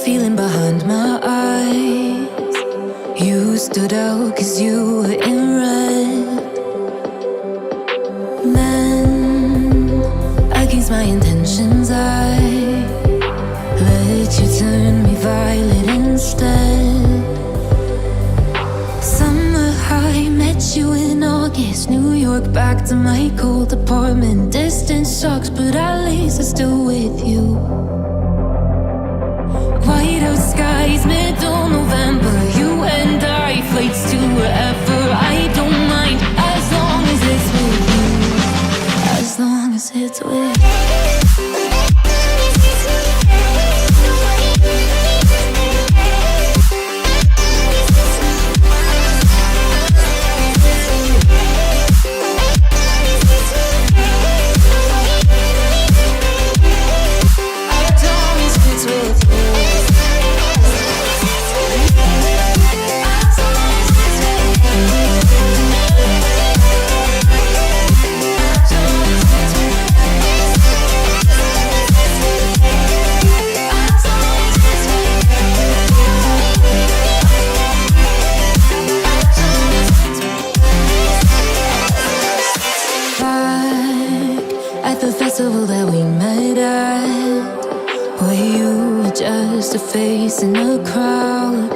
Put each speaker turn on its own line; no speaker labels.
feeling behind my eyes. You stood out 'cause you were in red. Men, against my intentions, I let you turn me violet instead. Summer high, met you in August. New York, back to my cold apartment. Distance sucks, but at least I'm still with you. White out skies, middle November. You and I, flights to wherever. I don't mind, as long as it's with you. As long as it's with you. At the festival that we met at, were you just a face in a crowd?